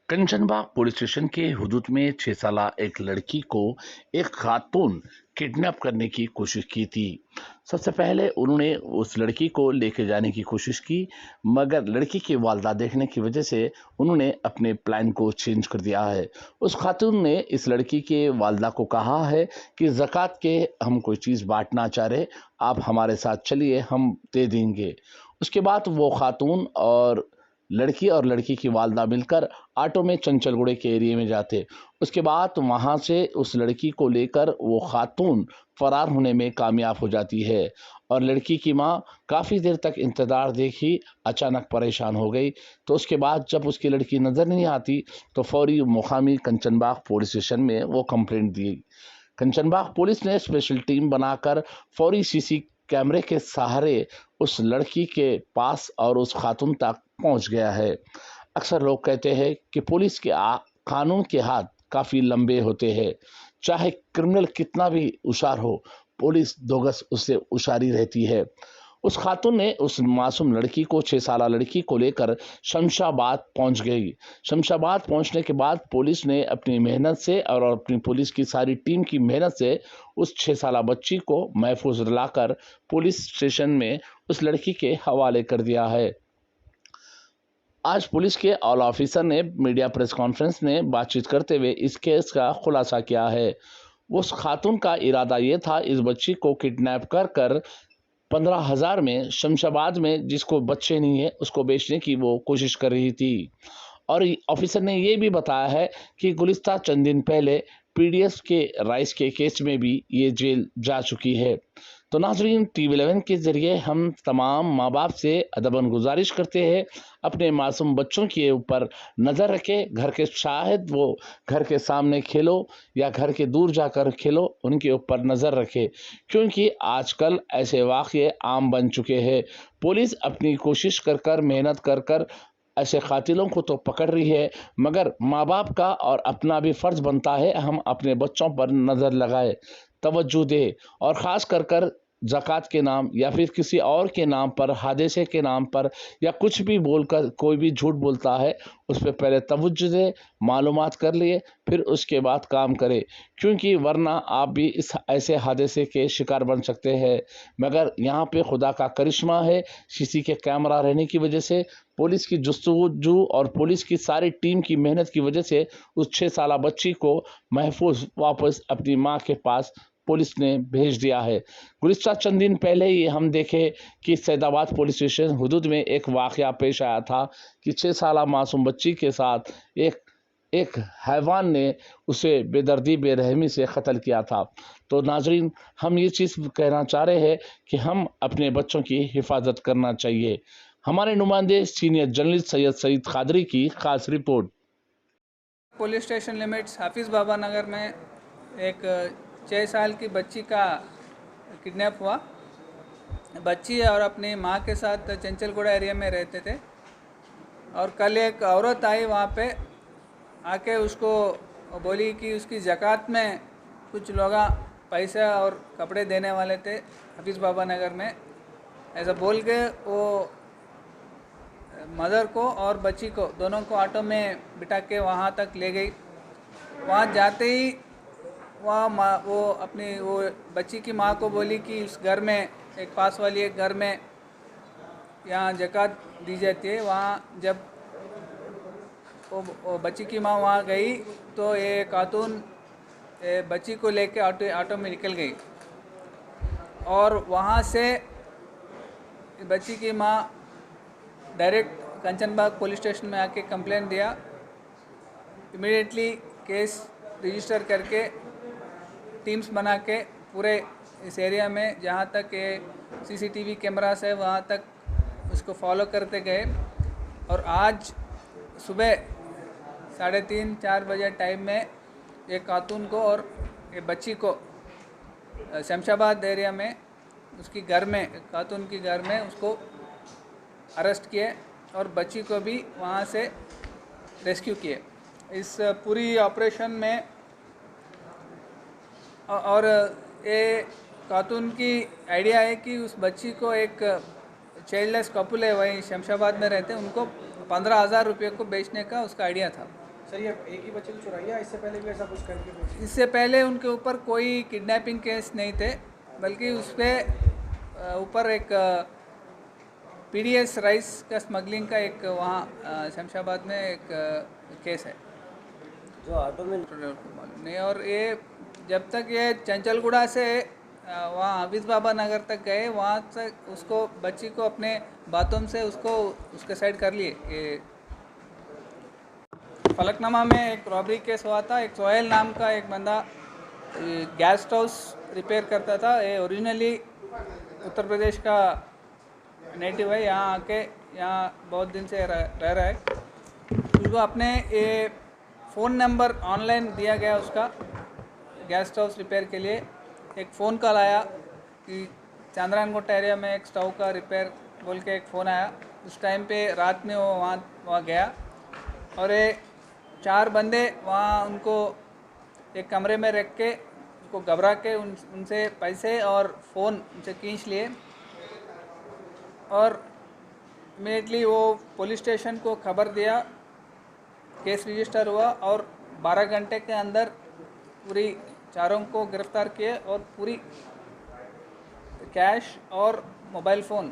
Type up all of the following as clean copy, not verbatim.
Kanchanbagh police station के हुदूद में 6 साला एक लड़की को एक खातून किडनैप करने की कोशिश की थी। सबसे पहले उन्होंने उस लड़की को लेके जाने की कोशिश की, मगर लड़की की वालदा देखने की वजह से उन्होंने अपने प्लान को चेंज कर दिया है। उस खातून ने इस लड़की के वालदा को कहा है कि ज़कात के हम कोई चीज़ बांटना चाह रहे, आप हमारे साथ चलिए, हम दे देंगे। उसके बाद वो खातून और लड़की की वालदा मिलकर ऑटो में चंचलगुड़े के एरिया में जाते। उसके बाद वहां से उस लड़की को लेकर वो खातून फरार होने में कामयाब हो जाती है और लड़की की माँ काफ़ी देर तक इंतज़ार देखी, अचानक परेशान हो गई। तो उसके बाद जब उसकी लड़की नज़र नहीं आती तो फौरी मुकामी कंचनबाग पुलिस स्टेशन में वो कंप्लेंट दी। कंचनबाग पुलिस ने स्पेशल टीम बनाकर फौरी सीसी कैमरे के सहारे उस लड़की के पास और उस खातून तक पहुंच गया है। अक्सर लोग कहते हैं कि पुलिस के कानून के हाथ काफी लंबे होते हैं। चाहे क्रिमिनल कितना भी होशियार हो, पुलिस दो गज उससे होशियारी रहती है। उस खातून ने उस मासूम लड़की को 6 साला लड़की को लेकर शमशाबाद पहुंच गई। शमशाबाद पहुंचने के बाद पुलिस ने अपनी मेहनत से और अपनी पुलिस की सारी टीम की मेहनत से उस 6 साला बच्ची को महफूज लाकर पुलिस स्टेशन में उस लड़की के हवाले कर दिया है। आज पुलिस के ऑल ऑफिसर ने मीडिया प्रेस कॉन्फ्रेंस में बातचीत करते हुए इस केस का खुलासा किया है। उस खातून का इरादा ये था इस बच्ची को किडनैप कर कर 15,000 में शमशाबाद में जिसको बच्चे नहीं है उसको बेचने की वो कोशिश कर रही थी। और ऑफिसर ने ये भी बताया है कि गुलिस्ता चंद दिन पहले पीडीएस के राइस के केस में भी ये जेल जा चुकी है। तो नाजरीन, TV11 के जरिए हम तमाम माँ बाप से अदबन गुजारिश करते हैं, अपने मासूम बच्चों के ऊपर नज़र रखें। घर के शायद वो घर के सामने खेलो या घर के दूर जाकर खेलो, उनके ऊपर नज़र रखें, क्योंकि आजकल ऐसे वाक़ये आम बन चुके हैं। पुलिस अपनी कोशिश कर कर मेहनत कर कर ऐसे कातिलों को तो पकड़ रही है, मगर माँ बाप का और अपना भी फ़र्ज़ बनता है हम अपने बच्चों पर नज़र लगाए, तवज्जो दे, और ख़ास कर कर ज़कात के नाम या फिर किसी और के नाम पर, हादसे के नाम पर या कुछ भी बोलकर कोई भी झूठ बोलता है, उस पे पहले तवज्जो दे, मालूमात कर लिए, फिर उसके बाद काम करे, क्योंकि वरना आप भी इस ऐसे हादसे के शिकार बन सकते हैं। मगर यहाँ पे खुदा का करिश्मा है, सीसी के कैमरा रहने की वजह से, पुलिस की जुस्तजू और पुलिस की सारी टीम की मेहनत की वजह से उस 6 साला बच्ची को महफूज वापस अपनी माँ के पास पुलिस ने भेज दिया है। गुज़िश्ता चंद दिन पहले ही हम देखे कि सैदाबाद पुलिस स्टेशन हुदूद में एक वाक़या पेश आया था कि 6 साला मासूम बच्ची के साथ एक एक हैवान ने उसे बेदर्दी बेरहमी से कत्ल किया था। तो नाजरीन, हम ये चीज़ कहना चाह रहे हैं कि हम अपने बच्चों की हिफाजत करना चाहिए। हमारे नुमाइंदे सीनियर जर्नलिस्ट सैयद सईद कादरी की खास रिपोर्ट। पुलिस स्टेशन लिमिट्स हाफिज़ बाबा नगर में एक 6 साल की बच्ची का किडनैप हुआ। बच्ची और अपनी माँ के साथ चंचलगुड़ा एरिया में रहते थे और कल एक औरत आई वहाँ पे आके उसको बोली कि उसकी ज़कात में कुछ लोग पैसा और कपड़े देने वाले थे हाफिज़ बाबा नगर में। ऐसा बोल के वो मदर को और बच्ची को दोनों को ऑटो में बिठा के वहाँ तक ले गई। वहाँ जाते ही वो अपनी वो बच्ची की माँ को बोली कि उस घर में एक पास वाली एक घर में यहाँ ज़कात दी जाती है। वहाँ जब वो बच्ची की माँ वहाँ गई तो ये खातून बच्ची को लेके ऑटो में निकल गई और वहाँ से बच्ची की माँ डायरेक्ट कंचनबाग पुलिस स्टेशन में आके कंप्लेंट दिया। इमीडिएटली केस रजिस्टर करके टीम्स बना के पूरे इस एरिया में जहाँ तक ये सीसीटीवी कैमरास है वहाँ तक उसको फॉलो करते गए और आज सुबह 3:30-4 बजे टाइम में एक खातून को और ये बच्ची को शमशाबाद एरिया में उसकी घर में खातून की घर में उसको अरेस्ट किए और बच्ची को भी वहाँ से रेस्क्यू किए। इस पूरी ऑपरेशन में और ये खातून की आइडिया है कि उस बच्ची को एक चाइल्डलेस कपल है वहीं शमशाबाद में रहते हैं, उनको 15,000 रुपये को बेचने का उसका आइडिया था। सर ये एक ही बच्चे को चुराई या इससे पहले भी ऐसा कुछ करके कोशिश? इससे पहले उनके ऊपर कोई किडनैपिंग केस नहीं थे, बल्कि उस पर ऊपर एक पीडीएस राइस का स्मगलिंग का एक वहाँ शमशाबाद में एक केस है जो ऑटो में मालूम नहीं। और ये जब तक ये चंचलगुड़ा से वहाँ हाफिज बाबा नगर तक गए, वहाँ तक उसको बच्ची को अपने बातों से उसको उसके साइड कर लिए। ये फलकनुमा में एक रॉबरी केस हुआ था। एक सोहेल नाम का एक बंदा गैस हाउस रिपेयर करता था। ये ओरिजिनली उत्तर प्रदेश का नेटिव है, यहाँ आके यहाँ बहुत दिन से रह रहा है। उसको अपने ये फ़ोन नंबर ऑनलाइन दिया गया उसका गैस हाउस रिपेयर के लिए। एक फ़ोन कॉल आया कि चांद्रायनगुट्टा एरिया में एक स्टोव का रिपेयर बोल के एक फ़ोन आया। उस टाइम पे रात में वो वहाँ गया और ये 4 बंदे वहाँ उनको एक कमरे में रख के उनको घबरा के उनसे पैसे और फ़ोन उनसे खींच लिए और इमीडिएटली वो पुलिस स्टेशन को खबर दिया। केस रजिस्टर हुआ और 12 घंटे के अंदर पूरी चारों को गिरफ्तार किए और पूरी कैश और मोबाइल फ़ोन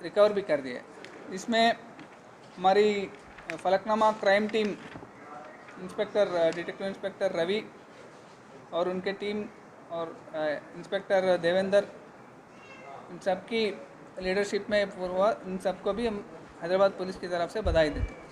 रिकवर भी कर दिए। इसमें हमारी Falaknuma crime team detective inspector Ravi और उनके टीम और इंस्पेक्टर देवेंद्र, इन सब की लीडरशिप में हुआ। इन सबको भी हम हैदराबाद पुलिस की तरफ से बधाई देते हैं।